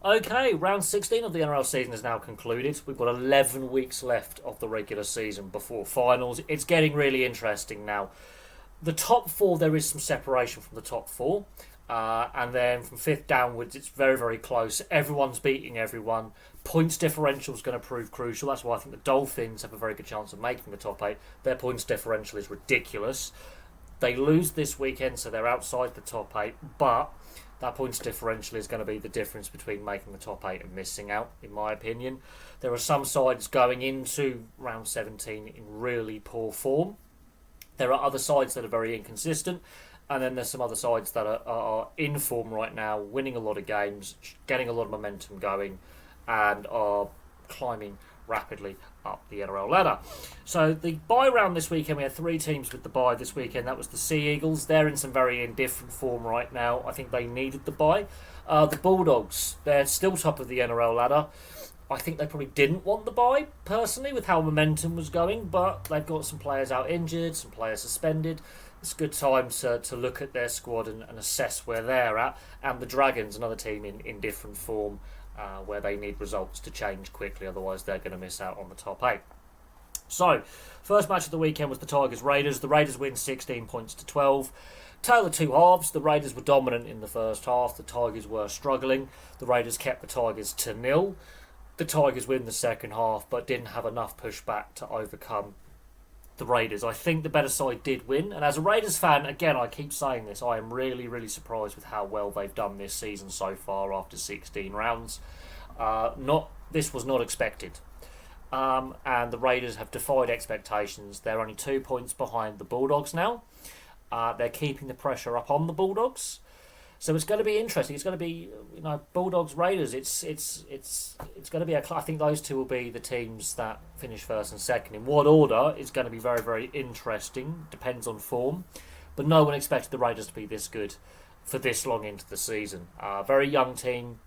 Okay, round 16 of the NRL season is now concluded. We've got 11 weeks left of the regular season before finals. It's getting really interesting now. The top four, there is some separation from the top four. And then from fifth downwards, it's very, very close. Everyone's beating everyone. Points differential is going to prove crucial. That's why I think the Dolphins have a very good chance of making the top eight. Their points differential is ridiculous. They lose this weekend, so they're outside the top eight. But that points differential is going to be the difference between making the top eight and missing out, in my opinion. There are some sides going into round 17 in really poor form. There are other sides that are very inconsistent. And then there's some other sides that are in form right now, winning a lot of games, getting a lot of momentum going, and are climbing rapidly up the NRL ladder. So the bye round this weekend, we had three teams with the bye this weekend. That was the Sea Eagles. They're in some very indifferent form right now. I think they needed the bye. The Bulldogs, they're still top of the NRL ladder. I think they probably didn't want the bye, personally, with how momentum was going, but they've got some players out injured, some players suspended. It's a good time to look at their squad and assess where they're at. And the Dragons, another team in different form, where they need results to change quickly, otherwise they're going to miss out on the top eight. So, first match of the weekend was the Tigers-Raiders. The Raiders win 16 points to 12. Tale of two halves. The Raiders were dominant in the first half. The Tigers were struggling. The Raiders kept the Tigers to nil. The Tigers win the second half, but didn't have enough pushback to overcome the Raiders. I think the better side did win, and as a Raiders fan, again, I keep saying this, I am really, really surprised with how well they've done this season so far after 16 rounds. This was not expected. And the Raiders have defied expectations. They're only 2 points behind the Bulldogs now. They're keeping the pressure up on the Bulldogs. So it's going to be interesting. It's going to be, Bulldogs, Raiders. It's going to be I think those two will be the teams that finish first and second. In what order is going to be very, very interesting. Depends on form, but no one expected the Raiders to be this good for this long into the season. Very young team.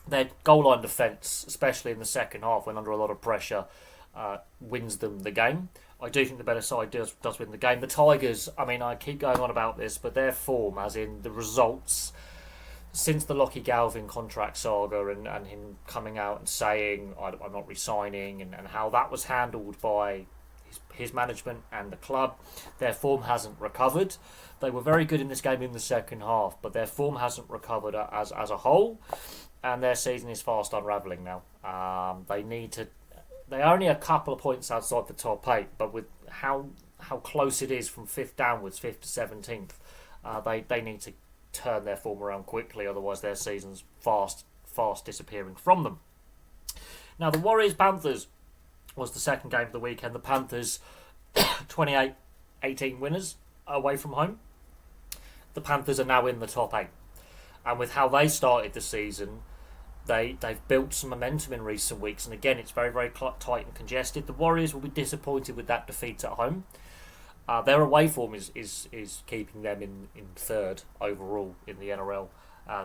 Their goal line defence, especially in the second half, when under a lot of pressure, wins them the game. I do think the better side does win the game. The Tigers, I keep going on about this, but their form, as in the results, since the Lockie Galvin contract saga and him coming out and saying, I'm not resigning, and how that was handled by his management and the club, their form hasn't recovered. They were very good in this game in the second half, but their form hasn't recovered as a whole, and their season is fast unravelling now. They're only a couple of points outside the top eight, but with how close it is from fifth downwards, 5th to 17th, they need to turn their form around quickly, otherwise their season's fast disappearing from them. Now, the Warriors-Panthers was the second game of the weekend. The Panthers, 28-18 winners away from home. The Panthers are now in the top eight. And with how they started the season, they've built some momentum in recent weeks, and again, it's very, very tight and congested. The Warriors will be disappointed with that defeat at home. Their away form is keeping them in third overall in the NRL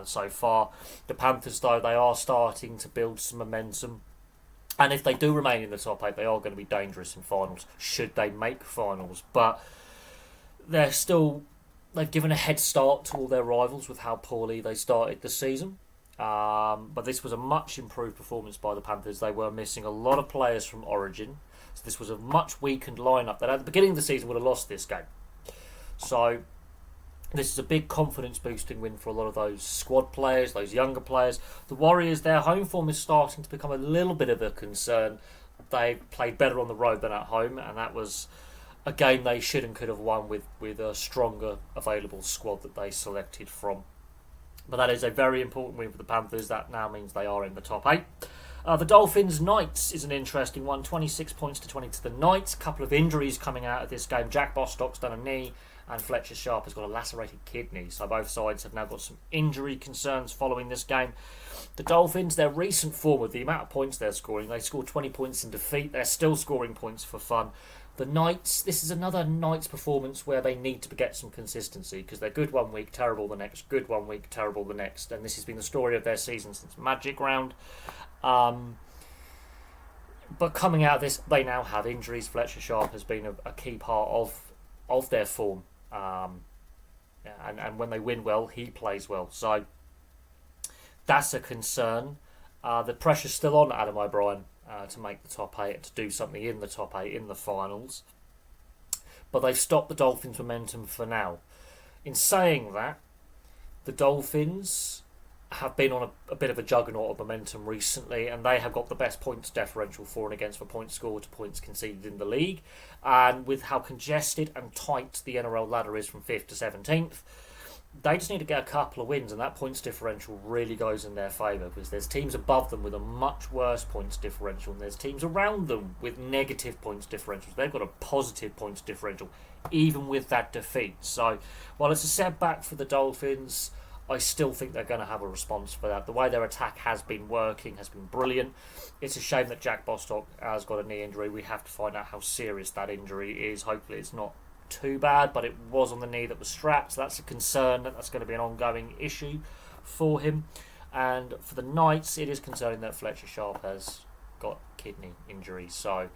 so far. The Panthers, though, they are starting to build some momentum, and if they do remain in the top eight, they are going to be dangerous in finals, should they make finals. But they've given a head start to all their rivals with how poorly they started the season. But this was a much improved performance by the Panthers. They were missing a lot of players from Origin, so this was a much weakened lineup that at the beginning of the season would have lost this game. So this is a big confidence boosting win for a lot of those squad players, those younger players. The Warriors, their home form is starting to become a little bit of a concern. They played better on the road than at home, and that was a game they should and could have won with a stronger available squad that they selected from. But that is a very important win for the Panthers. That now means they are in the top eight. The Dolphins Knights is an interesting one. 26 points to 20 to the Knights. A couple of injuries coming out of this game. Jack Bostock's done a knee, and Fletcher Sharp has got a lacerated kidney. So both sides have now got some injury concerns following this game. The Dolphins, their recent form with the amount of points they're scoring, they scored 20 points in defeat. They're still scoring points for fun. The Knights, this is another Knights performance where they need to get some consistency, because they're good one week, terrible the next, good one week, terrible the next, and this has been the story of their season since Magic Round. But coming out of this, they now have injuries. Fletcher Sharp has been a key part of their form, and when they win well, he plays well. So That's a concern. The pressure's still on Adam O'Brien to make the top 8, to do something in the top 8 in the finals. But they've stopped the Dolphins' momentum for now. In saying that, the Dolphins have been on a bit of a juggernaut of momentum recently, and they have got the best points differential for and against for points scored to points conceded in the league. And with how congested and tight the NRL ladder is from 5th to 17th, they just need to get a couple of wins, and that points differential really goes in their favour, because there's teams above them with a much worse points differential, and there's teams around them with negative points differentials. They've got a positive points differential, even with that defeat. So, while it's a setback for the Dolphins, I still think they're going to have a response for that. The way their attack has been working has been brilliant. It's a shame that Jack Bostock has got a knee injury. We have to find out how serious that injury is. Hopefully it's not too bad, but it was on the knee that was strapped, so that's a concern that that's going to be an ongoing issue for him. And for the Knights, it is concerning that Fletcher Sharp has got kidney injury, so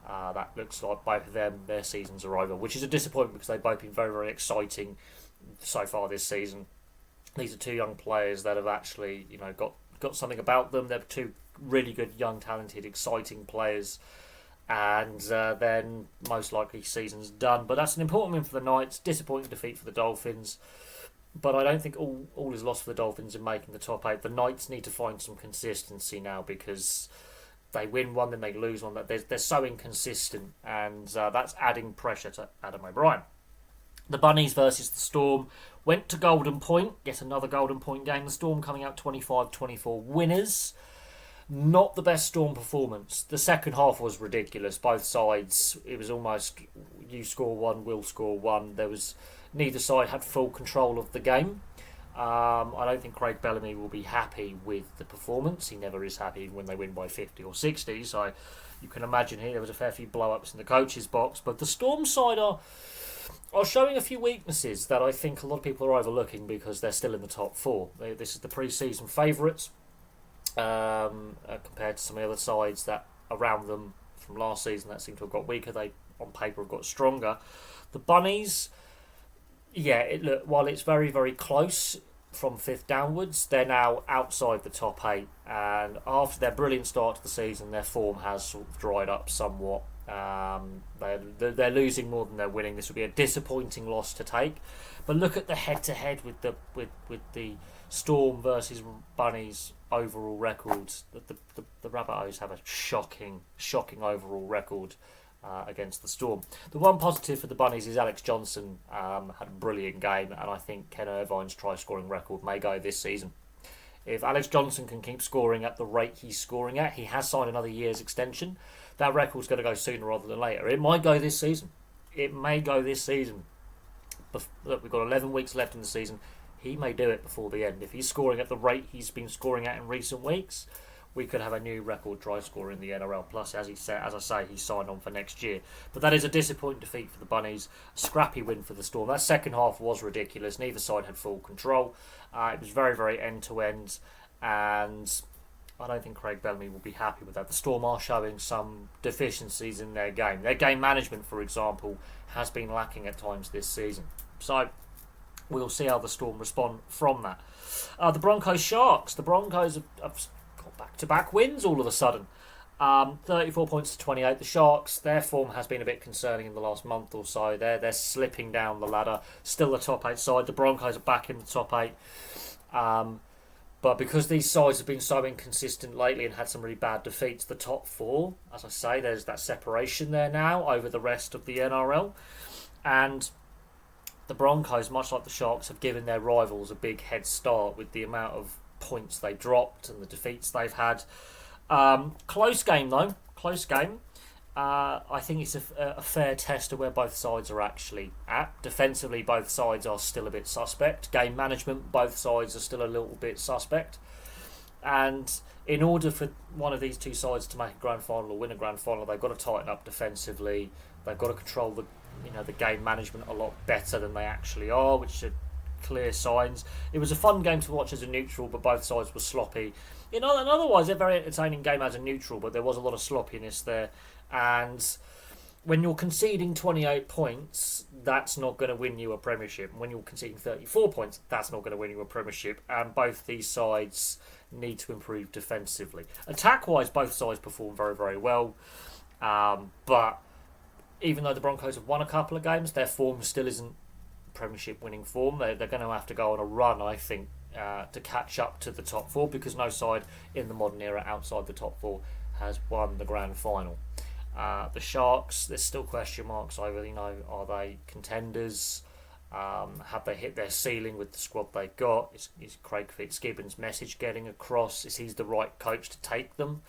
that looks like both of them, their seasons are over, which is a disappointment because they've both been very, very exciting so far this season. These are two young players that have actually, got something about them. They're two really good, young, talented, exciting players. And then most likely season's done. But that's an important win for the Knights. Disappointing defeat for the Dolphins. But I don't think all is lost for the Dolphins in making the top 8. The Knights need to find some consistency now, because they win one, then they lose one. They're so inconsistent, and that's adding pressure to Adam O'Brien. The Bunnies versus the Storm went to Golden Point. Yet another Golden Point game. The Storm coming out 25-24 winners. Not the best Storm performance. The second half was ridiculous. Both sides, it was almost you score one, we'll score one. Neither side had full control of the game. I don't think Craig Bellamy will be happy with the performance. He never is happy when they win by 50 or 60. So you can imagine here there was a fair few blow-ups in the coach's box. But the Storm side are showing a few weaknesses that I think a lot of people are overlooking because they're still in the top 4. This is the pre-season favourites. Compared to some of the other sides that around them from last season that seem to have got weaker, they on paper have got stronger. The Bunnies, while it's very, very close from 5th downwards, they're now outside the top 8, and after their brilliant start to the season, their form has sort of dried up somewhat. They're losing more than they're winning. This would be a disappointing loss to take. But look at the head-to-head with the Storm versus Bunnies overall records. The Rabbitohs have a shocking overall record against the Storm. The one positive for the Bunnies is Alex Johnson had a brilliant game, and I think Ken Irvine's try-scoring record may go this season. If Alex Johnson can keep scoring at the rate he's scoring at, he has signed another year's extension. That record's going to go sooner rather than later. It might go this season. It may go this season. Look, we've got 11 weeks left in the season. He may do it before the end. If he's scoring at the rate he's been scoring at in recent weeks, we could have a new record try scorer in the NRL. Plus, as I say, he's signed on for next year. But that is a disappointing defeat for the Bunnies. A scrappy win for the Storm. That second half was ridiculous. Neither side had full control. It was very, very end-to-end. And I don't think Craig Bellamy will be happy with that. The Storm are showing some deficiencies in their game. Their game management, for example, has been lacking at times this season. So we'll see how the Storm respond from that. The Broncos Sharks. The Broncos have got back-to-back wins all of a sudden. 34 points to 28. The Sharks, their form has been a bit concerning in the last month or so. They're slipping down the ladder. Still the top 8 side. The Broncos are back in the top 8. But because these sides have been so inconsistent lately and had some really bad defeats, the top 4, as I say, there's that separation there now over the rest of the NRL. And the Broncos, much like the Sharks, have given their rivals a big head start with the amount of points they dropped and the defeats they've had. Close game, though. Close game. I think it's a fair test of where both sides are actually at. Defensively, both sides are still a bit suspect. Game management, both sides are still a little bit suspect. And in order for one of these two sides to make a grand final or win a grand final, they've got to tighten up defensively. They've got to control the game management a lot better than they actually are, which are clear signs. It was a fun game to watch as a neutral, but both sides were sloppy. And otherwise, a very entertaining game as a neutral, but there was a lot of sloppiness there. And when you're conceding 28 points, that's not going to win you a premiership. When you're conceding 34 points, that's not going to win you a premiership. And both these sides need to improve defensively. Attack-wise, both sides perform very, very well. But even though the Broncos have won a couple of games, their form still isn't premiership winning form. They're going to have to go on a run, I think, to catch up to the top four, because no side in the modern era outside the top four has won the grand final. The Sharks, there's still question marks over, are they contenders? Have they hit their ceiling with the squad they've got? Is Craig Fitzgibbon's message getting across? Is he the right coach to take them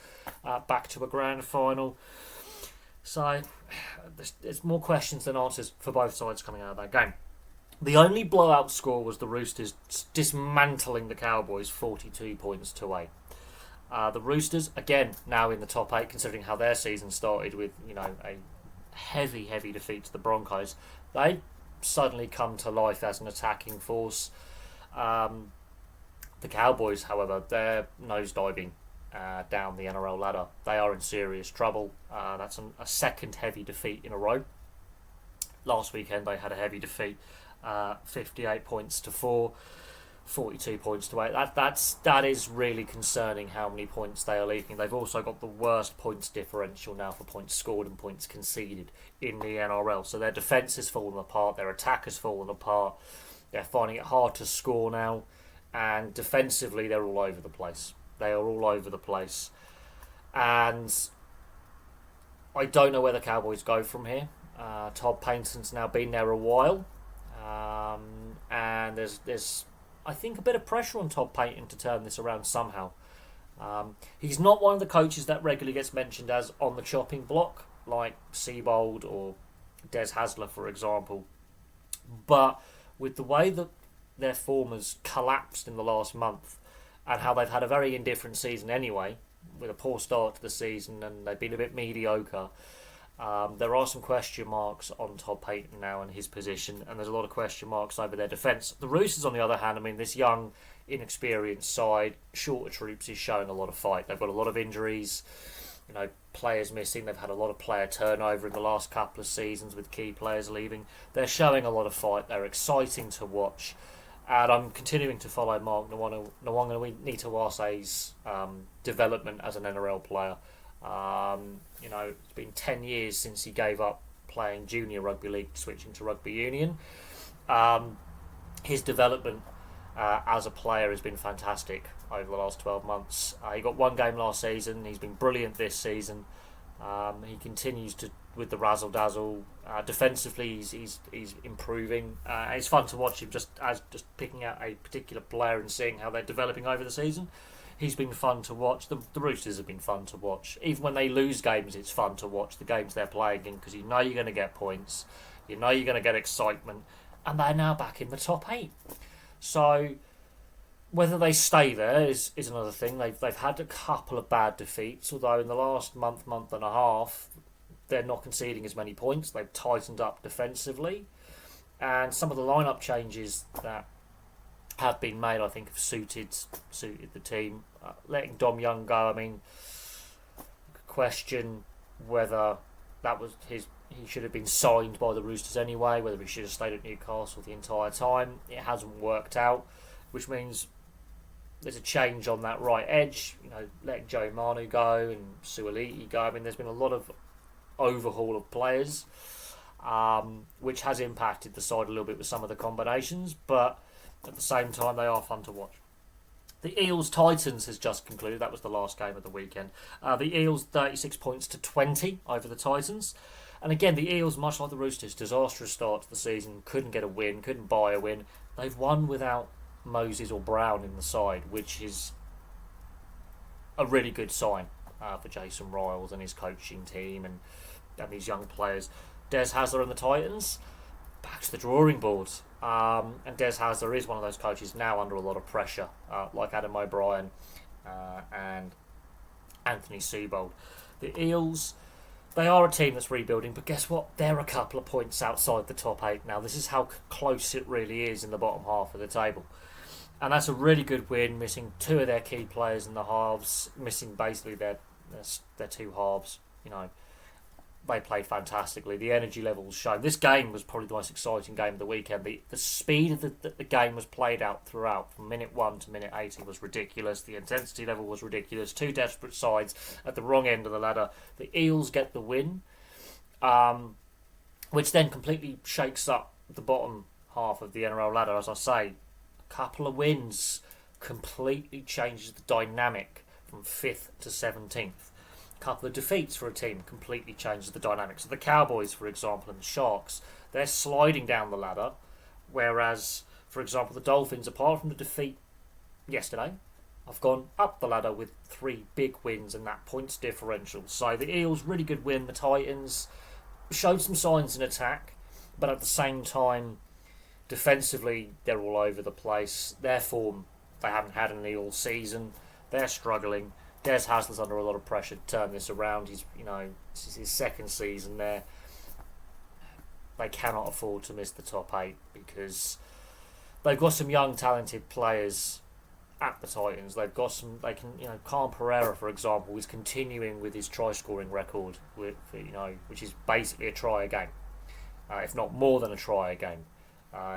back to a grand final? So there's more questions than answers for both sides coming out of that game. The only blowout score was the Roosters dismantling the Cowboys 42 points to 8. The Roosters, again, now in the top 8, considering how their season started with, a heavy, heavy defeat to the Broncos. They suddenly come to life as an attacking force. The Cowboys, however, they're nosediving down the NRL ladder. They are in serious trouble. That's a second heavy defeat in a row. Last weekend they had a heavy defeat, 58 points to 4. 42 points to 8. That is really concerning how many points they are leaking. They've also got the worst points differential now for points scored and points conceded in the NRL. So their defence has fallen apart, their attack has fallen apart. They're finding it hard to score now, and defensively they're all over the place. They are all over the place. And I don't know where the Cowboys go from here. Todd Payton's now been there a while, and there's I think a bit of pressure on Todd Payton to turn this around somehow. He's not one of the coaches that regularly gets mentioned as on the chopping block, like Seabold or Des Hasler, for example. But with the way that their form has collapsed in the last month, and how they've had a very indifferent season anyway, with a poor start to the season, and they've been a bit mediocre, there are some question marks on Todd Payton now and his position, and there's a lot of question marks over their defence. The Roosters, on the other hand, this young, inexperienced side, shorter troops, is showing a lot of fight. They've got a lot of injuries, players missing. They've had a lot of player turnover in the last couple of seasons with key players leaving. They're showing a lot of fight. They're exciting to watch. And I'm continuing to follow Mark Nawaqanitawase's development as an NRL player. It's been 10 years since he gave up playing junior rugby league, switching to rugby union. His development as a player has been fantastic over the last 12 months. He got one game last season. He's been brilliant this season. He continues to with the razzle dazzle. Defensively, he's improving. It's fun to watch him just picking out a particular player and seeing how they're developing over the season. He's been fun to watch. The Roosters have been fun to watch. Even when they lose games, it's fun to watch the games they're playing in, because you're going to get points, you're going to get excitement, and they're now back in the top 8. So whether they stay there is another thing. They've had a couple of bad defeats, although in the last month and a half, they're not conceding as many points. They've tightened up defensively, and some of the lineup changes that have been made, I think, have suited the team. Letting Dom Young go, question whether that was he should have been signed by the Roosters anyway, whether he should have stayed at Newcastle the entire time. It hasn't worked out, which means there's a change on that right edge. Letting Joe Manu go and Suoliti go. There's been a lot of overhaul of players, which has impacted the side a little bit with some of the combinations, but at the same time, they are fun to watch. The Eels-Titans has just concluded. That was the last game of the weekend. The Eels 36 points to 20 over the Titans. And again, the Eels, much like the Roosters, disastrous start to the season. Couldn't get a win, couldn't buy a win. They've won without Moses or Brown in the side, which is a really good sign for Jason Riles and his coaching team and these young players. Des Hasler and the Titans, back to the drawing board. And Des Hasler is one of those coaches now under a lot of pressure, like Adam O'Brien and Anthony Seabold. The Eels, they are a team that's rebuilding, but guess what? They're a couple of points outside the top 8 now. This is how close it really is in the bottom half of the table. And that's a really good win, missing 2 of their key players in the halves, missing basically their 2 halves. they played fantastically. The energy level was shown. This game was probably the most exciting game of the weekend. The speed that the game was played out throughout, from minute 1 to minute 80, was ridiculous. The intensity level was ridiculous. Two desperate sides at the wrong end of the ladder. The Eels get the win, which then completely shakes up the bottom half of the NRL ladder. As I say, a couple of wins completely changes the dynamic from 5th to 17th. Couple of defeats for a team completely changes the dynamics. So the Cowboys, for example, and the Sharks, they're sliding down the ladder, whereas, for example, the Dolphins, apart from the defeat yesterday, have gone up the ladder with 3 big wins and that points differential. So the Eels, really good win. The Titans showed some signs in attack, but at the same time, defensively, they're all over the place. Their form, they haven't had any all season. They're struggling. Des Hasler's under a lot of pressure to turn this around. This is his second season there. They cannot afford to miss the top 8 because they've got some young, talented players at the Titans. They've got some. They can, Khan Pereira, for example, is continuing with his try-scoring record, which is basically a try a game, if not more than a try a game.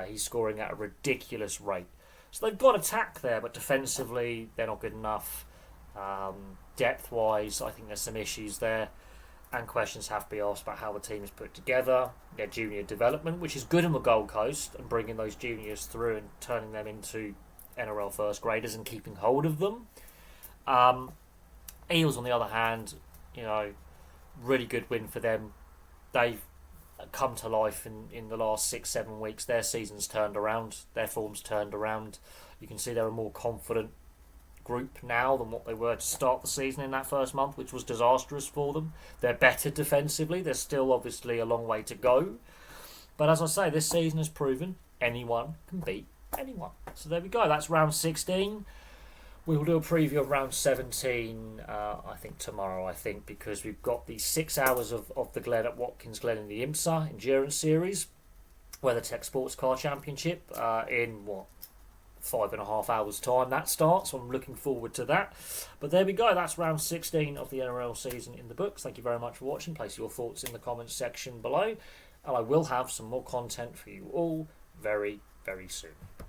He's scoring at a ridiculous rate. So they've got attack there, but defensively they're not good enough. Depth-wise, I think there's some issues there, and questions have to be asked about how the team is put together, their junior development, which is good on the Gold Coast, and bringing those juniors through and turning them into NRL first graders and keeping hold of them. Eels, on the other hand, really good win for them. They've come to life in the last 6-7 weeks. Their season's turned around, their form's turned around. You can see they're a more confident group now than what they were to start the season in that first month, which was disastrous for them. They're better defensively. There's still obviously a long way to go, but as I say, this season has proven anyone can beat anyone. So there we go. That's round 16. We will do a preview of round 17 I think tomorrow, because we've got the 6 hours of the Glen at Watkins Glen in the IMSA Endurance Series, WeatherTech Sports Car Championship, in 5.5 hours time that starts, so I'm looking forward to that. But there we go, that's round 16 of the NRL season in the books. Thank you very much for watching. Place your thoughts in the comments section below, and I will have some more content for you all very, very soon.